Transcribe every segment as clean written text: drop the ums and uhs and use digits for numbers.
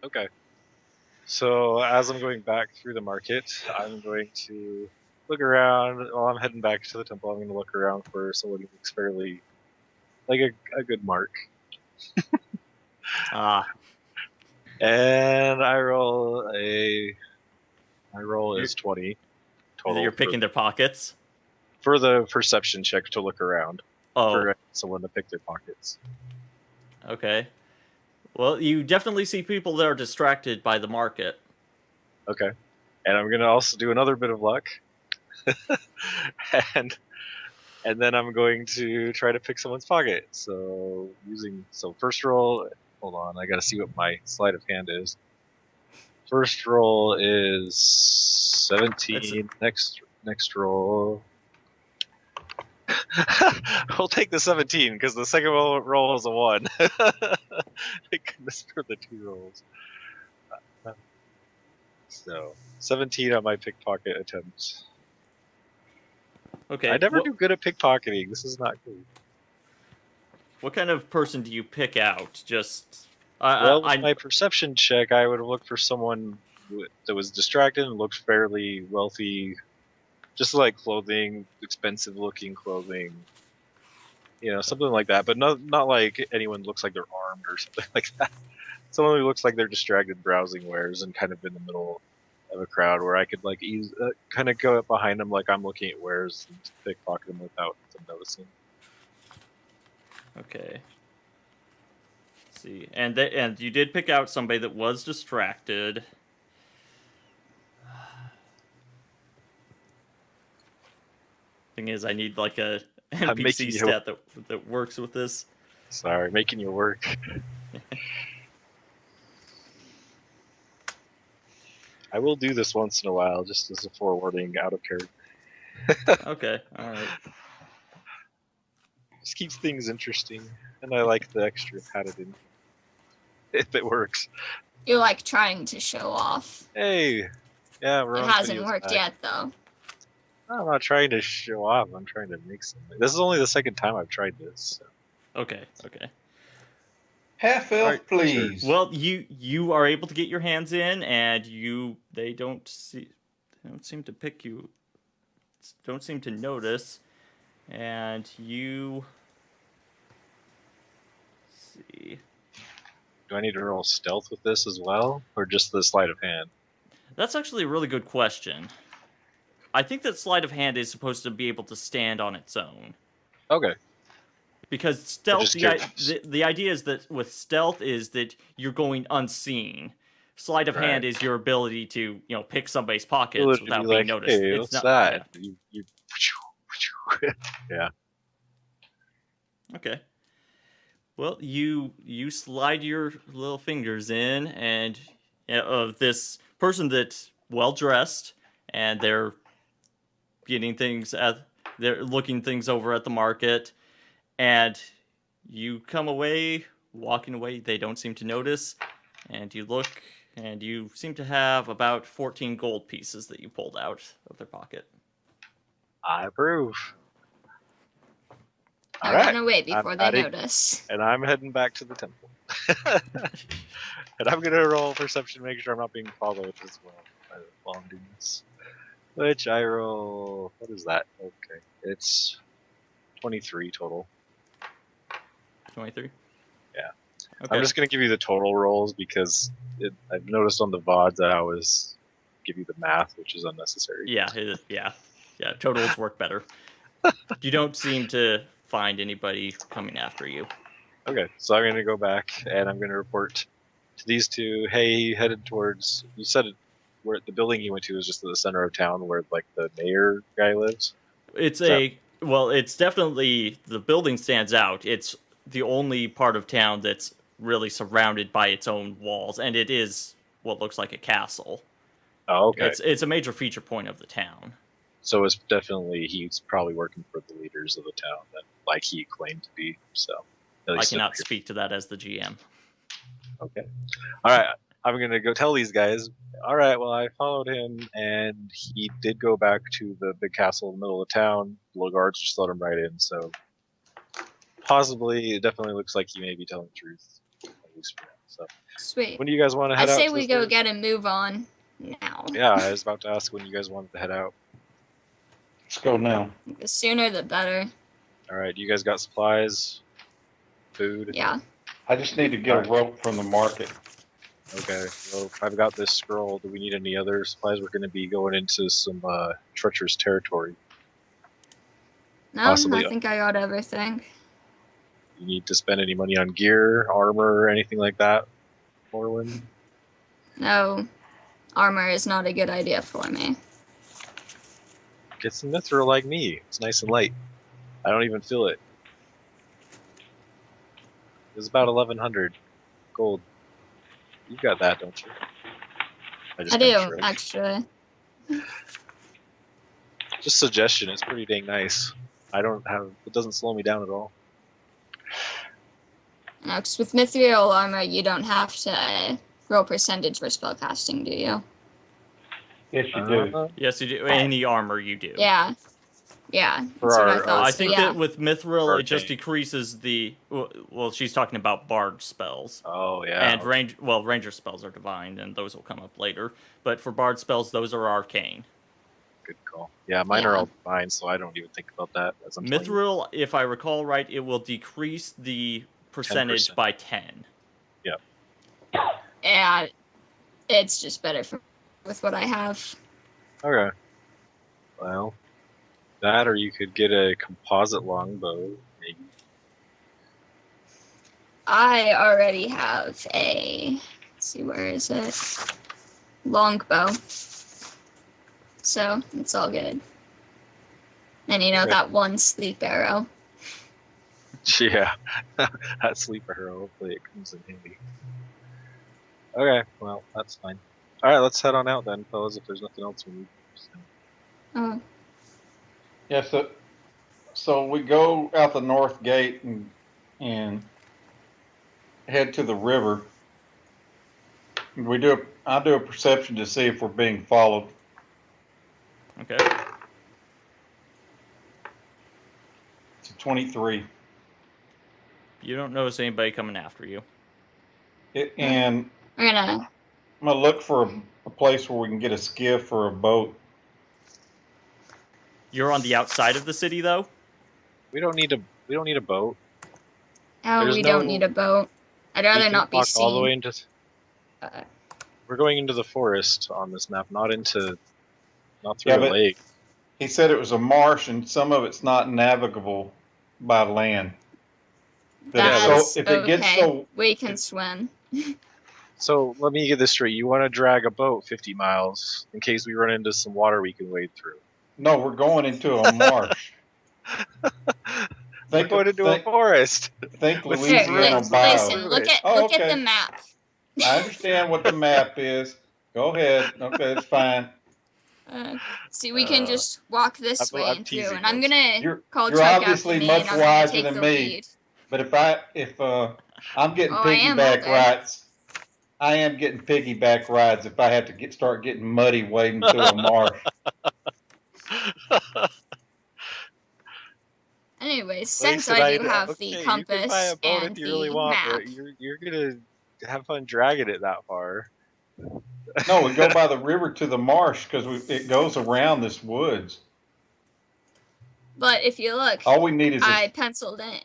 Okay. So as I'm going back through the market, I'm going to look around. While I'm heading back to the temple, I'm going to look around for someone who looks fairly like a good mark. Ah, And my roll you're is 20 you're total picking their pockets. for the perception check to look around Oh, for someone to pick their pockets. okay. Well, you definitely see people that are distracted by the market. Okay. And I'm going to also do another bit of luck. and and then I'm going to try to pick someone's pocket. So first roll, hold on, I got to see what my sleight of hand is. First roll is That's 17. Next roll. We'll take the 17 because the second roll is a 1. Thank goodness for the 2 rolls. So 17 on my pickpocket attempt. I okay. never do good at pickpocketing. This is not good. What kind of person do you pick out? Just Well, with I my perception check, I would have looked for someone that was distracted and looked fairly wealthy, just like clothing, expensive looking clothing, something like that. But not like anyone looks like they're armed or something like that. Someone who looks like they're distracted browsing wares and kind of in the middle of a crowd where I could like kind of go up behind them like I'm looking at wares and pickpocket them without them noticing. okay. Let's see, and you did pick out somebody that was distracted. Thing is, I need like a I'm NPC making you stat that works with this. sorry, making you work. I will do this once in a while, just as a forewarning, out of character. Okay, all right. Just keeps things interesting, and I like the extra padded in if it works. You're like trying to show off. Hey, yeah, we're It on hasn't videos worked back. yet, though. I'm not trying to show off. I'm trying to make something. This is only the second time I've tried this. So. Okay, okay. Half All elf, right. please. Well, you are able to get your hands in, and they don't seem to pick you, don't seem to notice, and you let's see. Do I need to roll stealth with this as well, or just the sleight of hand? That's actually a really good question. I think that sleight of hand is supposed to be able to stand on its own. Okay. Because stealth, Just curious. the idea is that with stealth is that you're going unseen. Sleight of hand is your ability to pick somebody's pockets To be without being like, noticed. hey, It's what's not. that? Yeah. You yeah. Okay. Well, you slide your little fingers in, and of this person that's well dressed, and they're they're looking things over at the market, and you come away, walking away. They don't seem to notice, and you look, and you seem to have about 14 gold pieces that you pulled out of their pocket. I approve. I All right. run away before they notice. And I'm heading back to the temple. And I'm gonna roll perception, make sure I'm not being followed as well while I'm doing this. Which I roll. What is that? Okay, it's 23 total. 23. Yeah. Okay. I'm just gonna give you the total rolls because I've noticed on the VODs that I always give you the math, which is unnecessary. Yeah. Totals work better. You don't seem to find anybody coming after you. Okay, so I'm gonna go back and I'm gonna report to these two. Hey, he headed towards. You said where the building he went to is just in the center of town, where like the mayor guy lives. It's definitely, the building stands out. It's the only part of town that's really surrounded by its own walls, and it is what looks like a castle. Oh, okay. It's a major feature point of the town. So it's definitely he's probably working for the leaders of the town that like he claimed to be. So I cannot speak to that as the GM. Okay. All right. I'm gonna go tell these guys. All right. Well, I followed him, and he did go back to the big castle in the middle of town. The guards just let him right in. So possibly, it definitely looks like he may be telling the truth. At least for now. So Sweet. when do you guys want to I head out? say to we this go village? get a move on now. Yeah, I was about to ask when you guys wanted to head out. Let's go now. The sooner the better. All right, you guys got supplies, food? Yeah. I just need to get a rope from the market. Okay, well, I've got this scroll. Do we need any other supplies? We're going to be going into some treacherous territory. No, Possibly. I think I got everything. You need to spend any money on gear, armor, anything like that, Morwen? No, armor is not a good idea for me. Get some mithril like me. It's nice and light. I don't even feel it. It's about 1,100 gold. You got that, don't you? I do, actually. Just suggestion. It's pretty dang nice. It doesn't slow me down at all. No, because with mithril armor, you don't have to roll percentage for spellcasting, do you? Yes, you do. Yes, you do. Any armor you do. Yeah. Yeah, For that's what I our- thought. I so think yeah. that with mithril, it just Arcane. decreases the. Well, she's talking about bard spells. Oh, yeah. And ranger spells are divine, and those will come up later. But for bard spells, those are arcane. Good call. Yeah, mine are Yeah. all fine, so I don't even think about that. As I'm telling you. Mithril, if I recall right, it will decrease the percentage 10%. by 10. Yeah, it's just better with what I have. Okay. Well, that or you could get a composite longbow, maybe. I already have let's see, where is it? Longbow. So, it's all good. And you know, Okay. that one sleep arrow. Yeah, that sleeper hero. Hopefully it comes in handy. Okay, well, that's fine. Alright, let's head on out then, fellas, if there's nothing else we need. Oh, Yeah, so we go out the north gate and head to the river. I'll do a perception to see if we're being followed. Okay. It's a 23. You don't notice anybody coming after you. And we're gonna. I'm gonna look for a place where we can get a skiff or a boat. You're on the outside of the city, though? We don't need a boat. Oh, There's we no- don't need a boat. I'd We rather can not be walk all the way seen. into. Uh, We're going into the forest on this map, not through Yeah, a but- lake. He said it was a marsh and some of it's not navigable by land. That's if it gets okay. so- We can swim. So let me get this straight. You want to drag a boat 50 miles in case we run into some water we can wade through. No, we're going into a marsh. We're going into a forest. Think With Here, Louisiana rivers. listen, bio. look at Oh, look at okay. the map. I understand what the map is. Go ahead. Okay, it's fine. See, we can just walk this way I'm and through, teasing, and I'm folks. gonna call You're Chuck after obviously me, much and I'm gonna wiser take than the me. lead. But if I'm getting Oh, I am piggyback older. rides, I am getting piggyback rides if I have to start getting muddy wading through a marsh. Anyways, since Listen, I do have okay, the you can buy compass a boat and if you really the want, map, but you're gonna have fun dragging it that far. No, we go by the river to the marsh because it goes around this woods. but if you look, All we need is I penciled in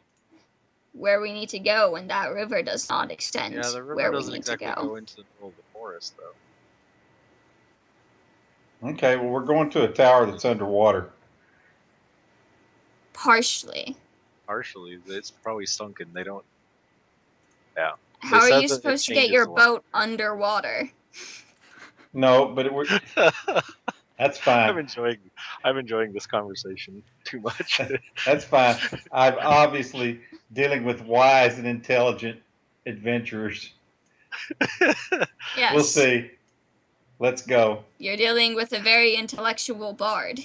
where we need to go, and that river does not extend Yeah, the river where we doesn't need exactly to go into the middle of the forest, though. Okay, well, we're going to a tower that's underwater. Partially. Partially, it's probably sunken. They don't. Yeah. How are said you that it supposed to get changes your a lot. boat underwater? No, but that's I'm fine. enjoying this conversation too much. That's fine. I'm obviously dealing with wise and intelligent adventurers. Yes. We'll see. Let's go. You're dealing with a very intellectual bard.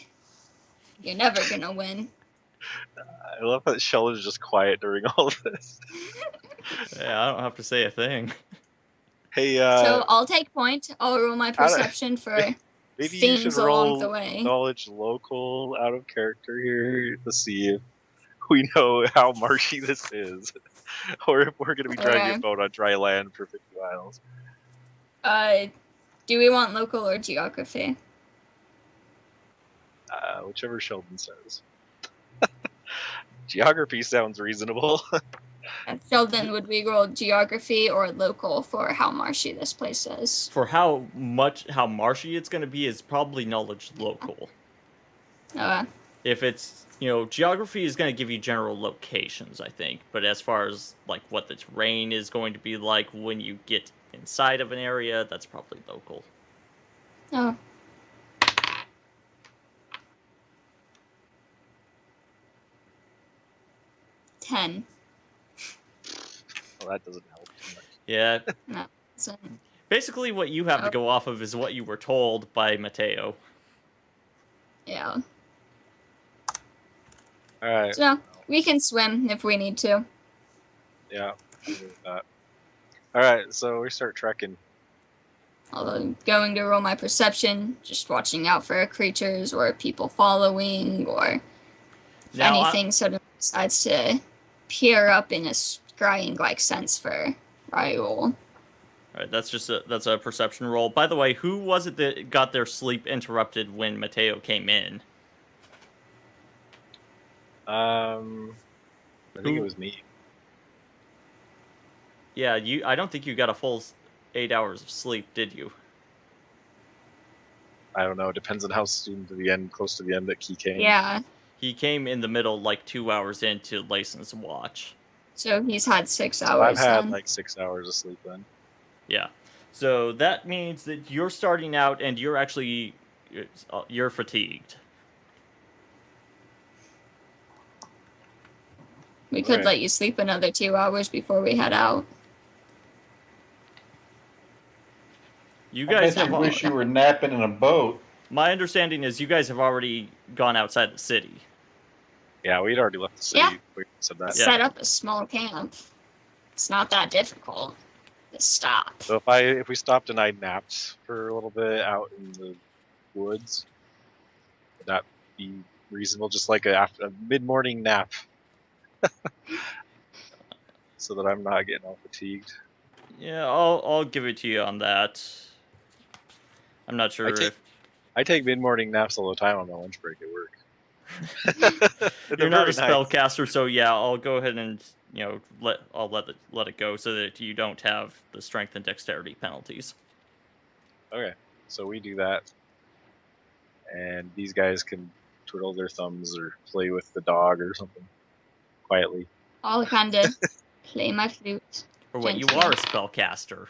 You're never gonna win. I love that Shell is just quiet during all of this. Yeah, I don't have to say a thing. Hey, So I'll take point. I'll roll my don't- perception for maybe you should things along roll the way. knowledge local out of character here to see we know how marshy this is, or if we're going to be driving a Okay. boat on dry land for 50 miles. Do we want local or geography? Whichever Sheldon says. Geography sounds reasonable. Sheldon, would we roll geography or local for how marshy this place is? For how marshy it's going to be is probably knowledge local. If it's, geography is going to give you general locations, I think. But as far as, like, what the terrain is going to be like when you get inside of an area, that's probably local. Oh. $10. Well, that doesn't help too much. Yeah. No. So, Basically, what you have to go off of is what you were told by Mateo. yeah. All right. So, we can swim if we need to. Yeah. I'll do that. All right. So we start trekking. I'm going to roll my perception, just watching out for creatures or people following or if anything sort of decides to peer up in a scrying-like sense for Raoul. Alright, that's a perception roll. By the way, who was it that got their sleep interrupted when Mateo came in? I think it was me. Yeah, I don't think you got a full 8 hours of sleep, did you? I don't know. It depends on how soon to the end, close to the end that he came. Yeah. He came in the middle, like 2 hours into license watch. So he's had 6 hours. So I've had then. like 6 hours of sleep then. Yeah. So that means that you're starting out and you're actually you're fatigued. We could let you sleep another 2 hours before we head out. You guys I wish you were napping in a boat. My understanding is you guys have already gone outside the city. Yeah, we'd already left the city. Yeah. We said that. Set up a small camp. It's not that difficult to stop. So if we stopped and I napped for a little bit out in the woods, would that be reasonable? Just like a mid-morning nap, so that I'm not getting all fatigued. Yeah, I'll give it to you on that. I'm not sure if I take mid-morning naps all the time on my lunch break at work. You're not a spellcaster, so yeah, I'll go ahead and let it go so that you don't have the strength and dexterity penalties. Okay, so we do that, and these guys can twiddle their thumbs or play with the dog or something quietly. I'll kind of play my flute. Or what? You gently. are a spellcaster.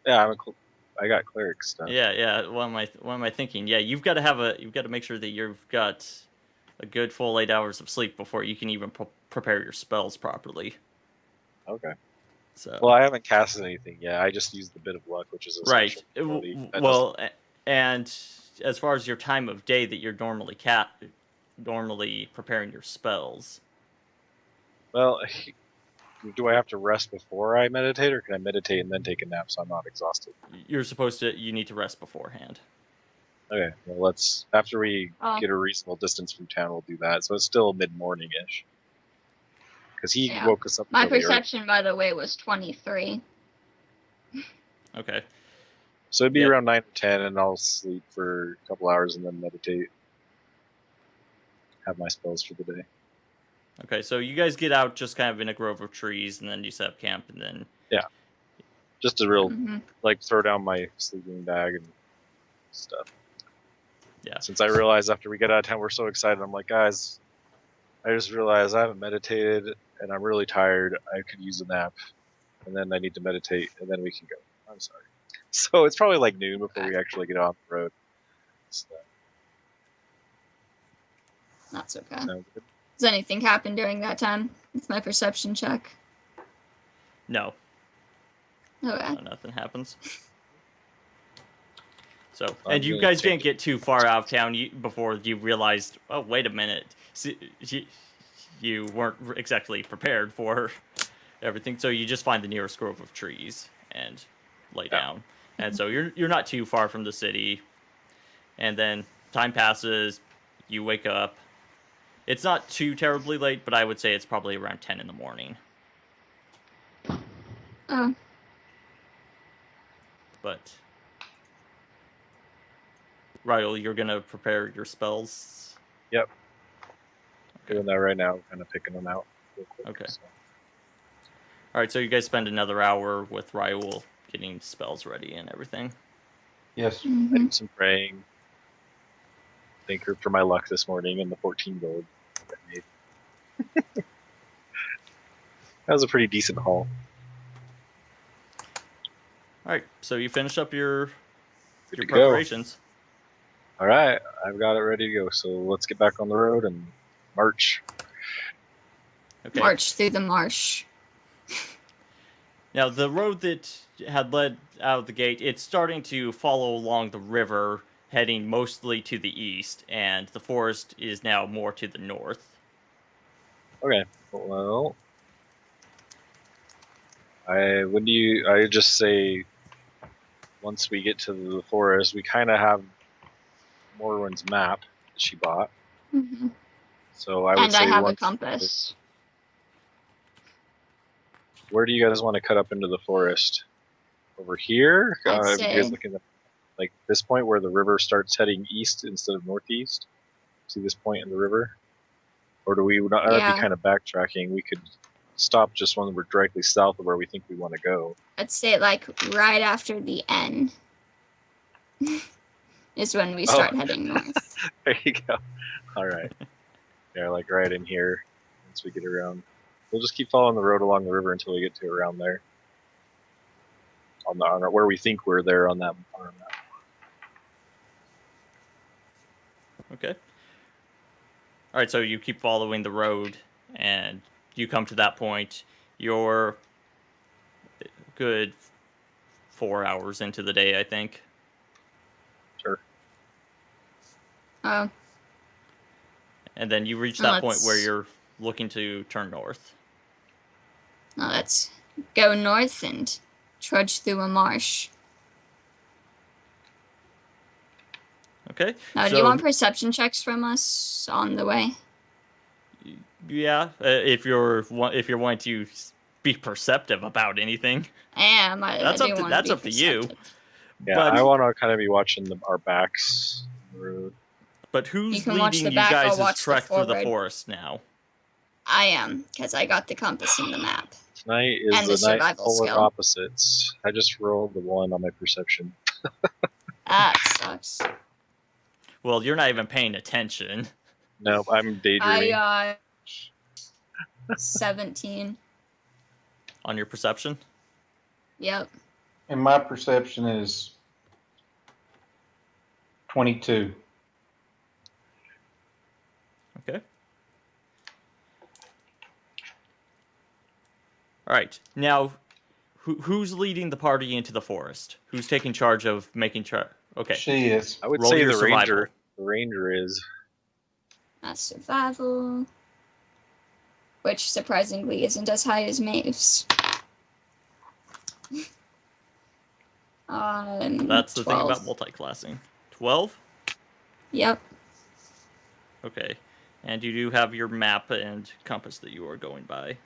Yeah, I got cleric stuff. Yeah. What am I thinking? Yeah, you've got to make sure that you've got a good full 8 hours of sleep before you can even prepare your spells properly. Okay. So. Well, I haven't cast anything yet. I just used the bit of luck, which is a right. Well, and as far as your time of day that you're normally preparing your spells. Well, do I have to rest before I meditate, or can I meditate and then take a nap so I'm not exhausted? You need to rest beforehand. Okay, well, after we get a reasonable distance from town, we'll do that. So it's still mid-morning-ish. Because he woke us up. My perception, by the way, was 23. Okay. So it'd be around 9 or 10, and I'll sleep for a couple hours and then meditate. Have my spells for the day. Okay, so you guys get out just kind of in a grove of trees, and then you set up camp, and then... Yeah. Just a real, throw down my sleeping bag and stuff. Yeah. Since I realized after we get out of town, we're so excited, I'm like, guys, I just realized I haven't meditated, and I'm really tired. I could use a nap, and then I need to meditate, and then we can go. I'm sorry. So it's probably like noon before we actually get off the road. So, That's okay. sounds good. Does anything happen during that time with my perception check? No. Okay. No, nothing happens. So, and you guys didn't get too far out of town before you realized, oh, wait a minute. You weren't exactly prepared for everything, so you just find the nearest grove of trees and lay down. And so you're not too far from the city. And then time passes, you wake up, It's not too terribly late, but I would say it's probably around 10 in the morning. Oh, But Rydell, you're gonna prepare your spells. Yep. Okay. Doing that right now, kind of picking them out real quick. Okay. So. All right, so you guys spend another hour with Rydell getting spells ready and everything. Yes. I mm-hmm. did some praying. Thank her for my luck this morning and the 14 gold that I made. That was a pretty decent haul. All right, so you finish up your Good to go. preparations. All right, I've got it ready to go. So let's get back on the road and march. Okay. March through the marsh. Now, the road that had led out of the gate, it's starting to follow along the river, heading mostly to the east, and the forest is now more to the north. Okay, well, I just say once we get to the forest, we kind of have Morwen's map that she bought. Mm-hmm. So I would And say I have a once- compass. Where do you guys want to cut up into the forest? Over here? I'd You say- guys looking at like this point where the river starts heading east instead of northeast? See this point in the river? Or do we not? That'd Yeah. be kind of backtracking. We could stop just when we're directly south of where we think we want to go. I'd say like right after the N is when we start heading north. There you go. All right. Yeah, like right in here. Once we get around, we'll just keep following the road along the river until we get to around there. On where we think we're there on that. Okay. All right, so you keep following the road, and you come to that point. You're good 4 hours into the day, I think. Sure. Oh, And then you reach that point where Let's- you're looking to turn north. now let's go north and trudge through a marsh. Okay. Now, do so, you want perception checks from us on the way? Yeah, if you're wanting to be perceptive about anything. I am. That's I up do to- wanna that's be up to you. perceptive. Yeah, But- I want to kind of be watching our backs on the road. But who's You can watch leading the you back, I'll guys' watch the trek through the forward. forest now? I am, because I got the compass and the map. Tonight is And the the night survival full of skill. opposites. I just rolled the 1 on my perception. That sucks. Well, you're not even paying attention. Nope, I'm daydreaming. I 17. On your perception? Yep. And my perception is 22. Okay. All right. Now, who's leading the party into the forest? Who's taking charge of making sure? Okay. She is. I would Roll say your the survival. ranger. The ranger is. That's survival. Which surprisingly isn't as high as Maeve's. That's the 12. thing about multi-classing. 12? Yep. Okay. And you do have your map and compass that you are going by.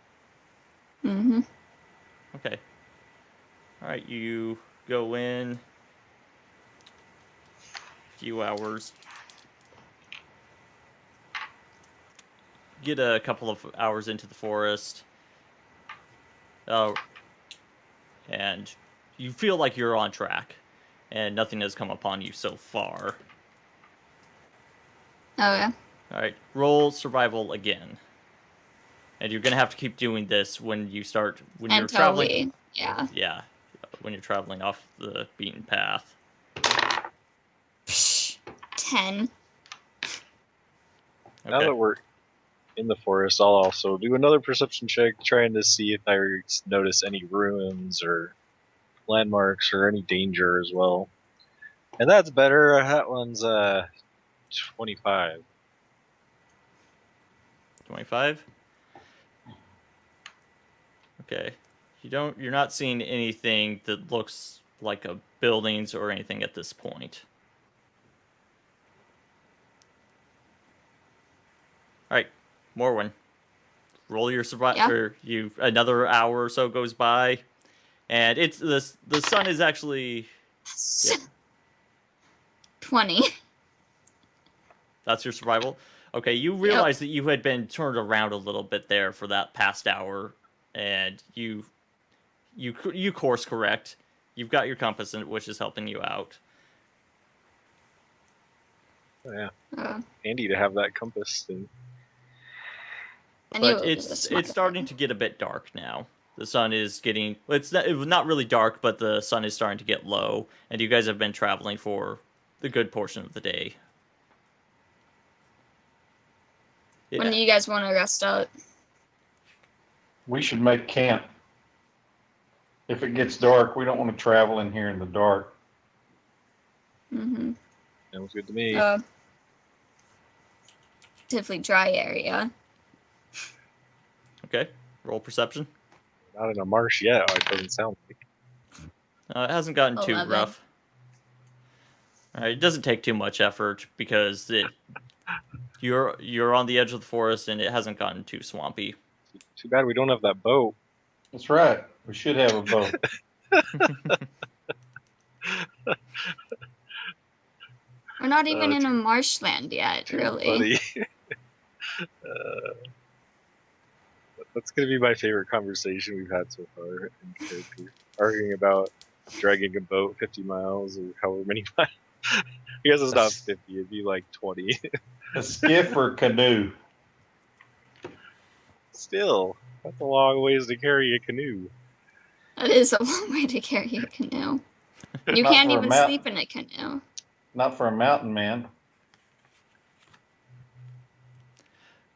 Mm-hmm. Okay. All right, you go in. Few hours. Get a couple of hours into the forest. And you feel like you're on track, and nothing has come upon you so far. Oh, yeah. All right, roll survival again. And you're gonna have to keep doing this when you're Until traveling. yeah. Yeah, when you're traveling off the beaten path. 10. Now Okay. that we're in the forest, I'll also do another perception check, trying to see if I notice any ruins or landmarks or any danger as well. And that's better. That one's 25. 25. Okay. You're not seeing anything that looks like a buildings or anything at this point. All right. Morwen, roll your survival. Yeah. Or another hour or so goes by, and it's the sun is actually. Yeah. 20. That's your survival. Okay, you realize that you had been turned around a little bit there for that past hour, and you course correct. You've got your compass, which is helping you out. Oh, yeah. Handy to have that compass thing. But it's starting to get a bit dark now. The sun is getting... It's not really dark, but the sun is starting to get low, and you guys have been traveling for the good portion of the day. Yeah. When do you guys want to rest up? We should make camp. If it gets dark, we don't want to travel in here in the dark. Mm-hmm. Sounds good to me. Relatively dry area. Okay, roll perception. Not in a marsh yet. It doesn't sound like. It hasn't gotten 11. too rough. It doesn't take too much effort because you're on the edge of the forest and it hasn't gotten too swampy. Too bad we don't have that boat. That's right. We should have a boat. We're not even in a marshland yet, really. That's going to be my favorite conversation we've had so far in character. Arguing about dragging a boat 50 miles or however many miles. I guess it's not 50, it'd be like 20. A skiff or canoe? Still, that's a long ways to carry a canoe. That is a long way to carry a canoe. You Not can't for a even mountain. sleep in a canoe. Not for a mountain man.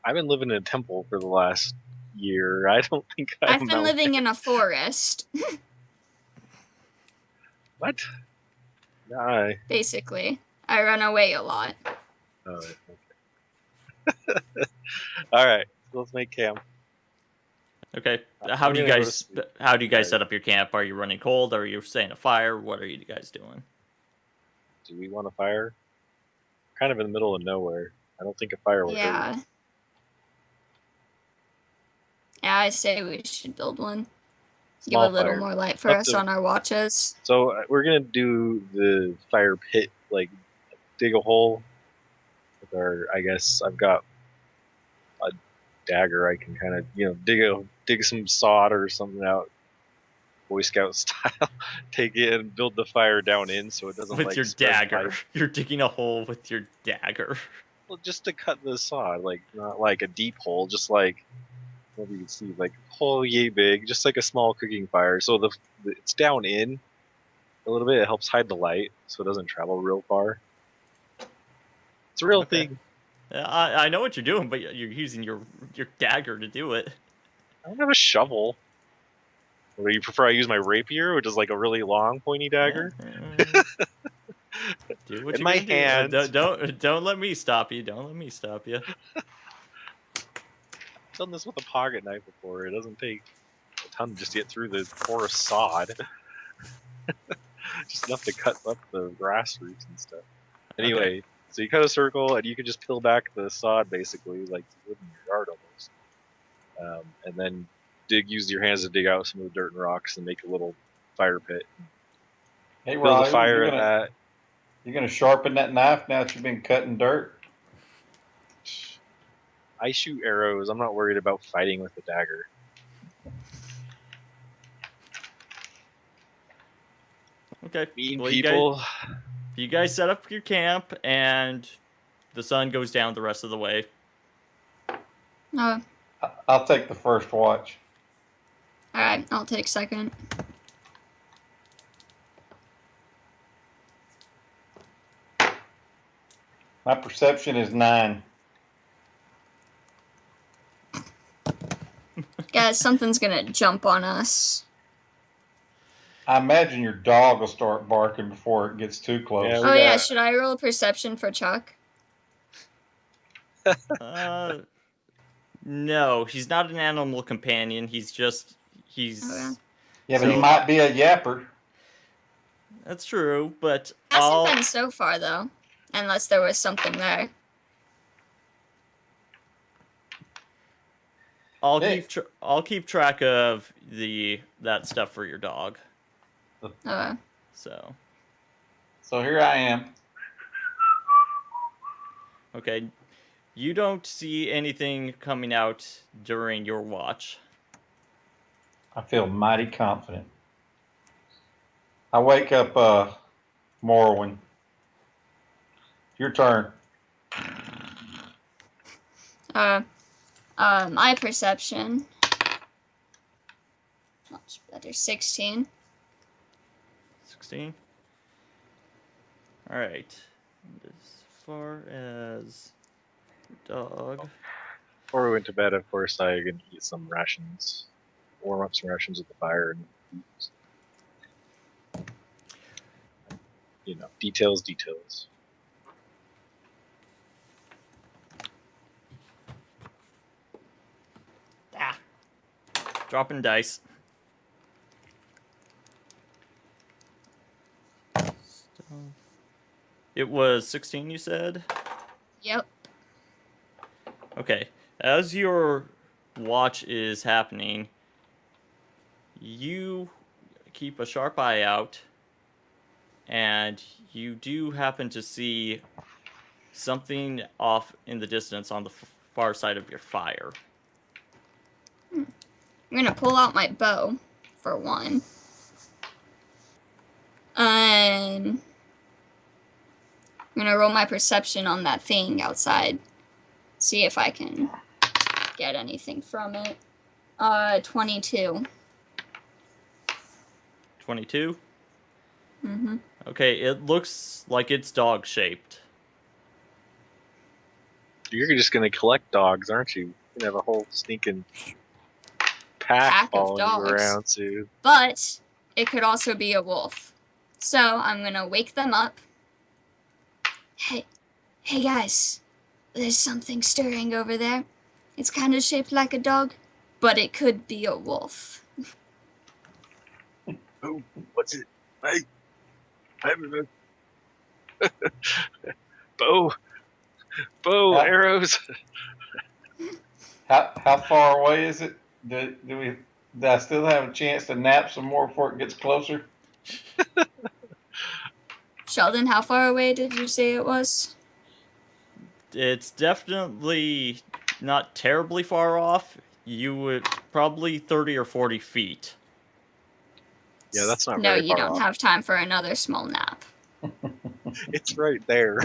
I've been living in a temple for the last year. I don't think I've been living in a forest. What? Nah. Basically. I run away a lot. Oh, okay. Alright, so let's make camp. Okay, how do you guys set up your camp? Are you running cold? Are you staying a fire? What are you guys doing? Do we want a fire? Kind of in the middle of nowhere. I don't think a fire would hurt. Yeah, I say we should build one. Small Give a little fire. more light for us on our watches. So we're gonna do the fire pit, like dig a hole with our. I guess I've got a dagger. I can kind of dig some sod or something out, Boy Scout style. Take it and build the fire down in so it doesn't. With like, your spread dagger, by... you're digging a hole with your dagger. Well, just to cut the sod, like not like a deep hole, just like. What you can see, like hole yay big, just like a small cooking fire. So it's down in a little bit. It helps hide the light, so it doesn't travel real far. It's a real thing. I know what you're doing, but you're using your dagger to do it. I don't have a shovel. Or do you prefer I use my rapier, which is like a really long, pointy dagger? Do what in my hand. Don't let me stop you. Don't let me stop you. I've done this with a pocket knife before. It doesn't take a ton just to get through the porous sod. Just enough to cut up the grass roots and stuff. Anyway, okay. So you cut a circle and you can just peel back the sod basically, like you would in your yard almost. And then use your hands to dig out some of the dirt and rocks and make a little fire pit. Hey, build a fire at that. You're going to sharpen that knife now that you've been cutting dirt? I shoot arrows. I'm not worried about fighting with the dagger. Okay. Mean people. You guys set up your camp, and the sun goes down the rest of the way. I'll take the first watch. Alright, I'll take second. My perception is 9. Guys, something's gonna jump on us. I imagine your dog will start barking before it gets too close. Yeah, should I roll a perception for Chuck? No, he's not an animal companion. He's. Okay. Yeah, but he might be a yapper. That's true, but hasn't been so far though, unless there was something there. I'll keep track of that stuff for your dog. So here I am. Okay, you don't see anything coming out during your watch. I feel mighty confident. I wake up Morrowind. Your turn. My perception. Much better. 16. 16. All right. And as far as dog. Before we went to bed, of course, I could eat some rations, warm up some rations at the fire, and details. Dropping dice. It was 16, you said? Yep. Okay. As your watch is happening, you keep a sharp eye out, and you do happen to see something off in the distance on the far side of your fire. I'm gonna pull out my bow, for one. I'm gonna roll my perception on that thing outside. See if I can get anything from it. 22. 22? Mm-hmm. Okay, it looks like it's dog-shaped. You're just gonna collect dogs, aren't you? You're gonna have a whole sneaking pack of following you dogs. around, too. But it could also be a wolf. So I'm gonna wake them up. Hey guys, there's something stirring over there. It's kind of shaped like a dog, but it could be a wolf. Oh, what's it? Hey, bow, arrows. How far away is it? Do I still have a chance to nap some more before it gets closer? Sheldon, how far away did you say it was? It's definitely not terribly far off. You would probably 30 or 40 feet. Yeah, that's not No, very you far don't off. have time for another small nap. It's right there.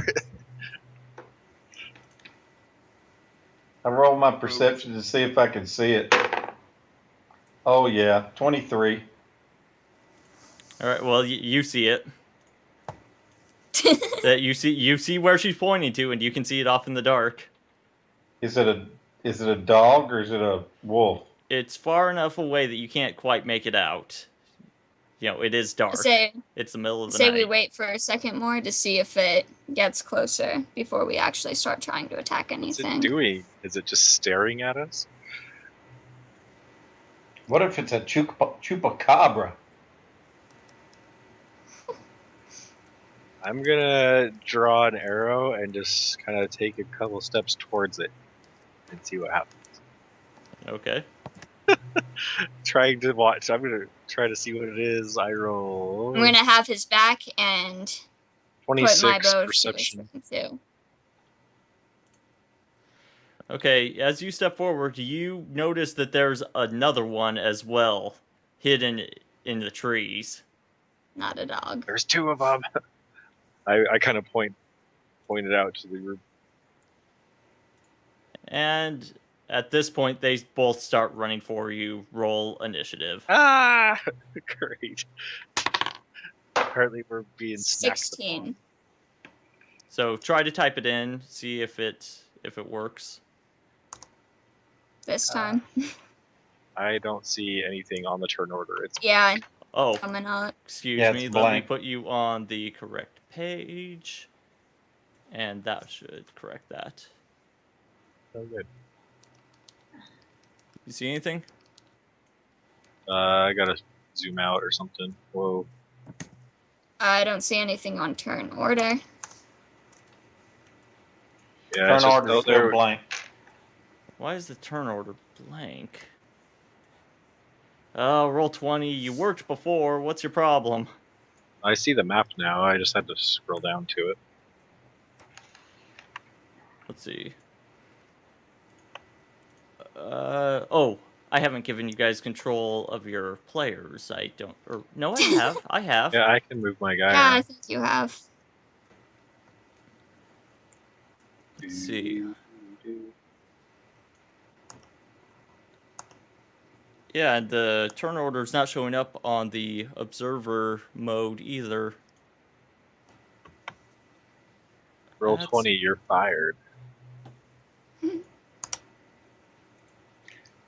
I roll my perception to see if I can see it. Oh yeah, 23. All right, well, you see it. That you see where she's pointing to, and you can see it off in the dark. Is it a dog or is it a wolf? It's far enough away that you can't quite make it out. It is dark. It's the middle of the night. Say we wait for a second more to see if it gets closer before we actually start trying to attack anything. What's it doing? Is it just staring at us? What if it's a chupacabra? I'm gonna draw an arrow and just kind of take a couple steps towards it and see what happens. Okay. Trying to watch. I'm gonna try to see what it is. I roll. I'm gonna have his back and 26 put my bow perception. too. Okay, as you step forward, you notice that there's another one as well, hidden in the trees. Not a dog. There's two of them. I kind of pointed out to the group. And at this point, they both start running for you. Roll initiative. Ah! Great. Apparently we're being snapped 16. So try to type it in, see if it works. This time. I don't see anything on the turn order. It's coming out. Excuse me. Blank. Let me put you on the correct page, and that should correct that. so good. You see anything? I gotta zoom out or something. Whoa. I don't see anything on turn order. Yeah, Turn order is still blank. Why is the turn order blank. Roll 20. You worked before. What's your problem? I see the map now. I just had to scroll down to it. Let's see. Oh, I haven't given you guys control of your players. I don't. Or no, I have. I have. Yeah, I can move my guy Yeah, I around. think you have. Let's see. Yeah, and the turn order is not showing up on the observer mode either. Roll That's- 20, you're fired.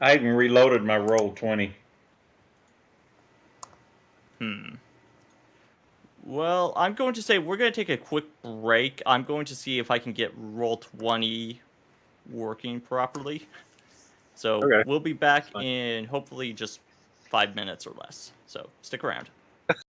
I even reloaded my roll 20. Well, I'm going to say we're going to take a quick break. I'm going to see if I can get roll 20 working properly. So Okay. we'll be back Fine. in hopefully just 5 minutes or less. So stick around.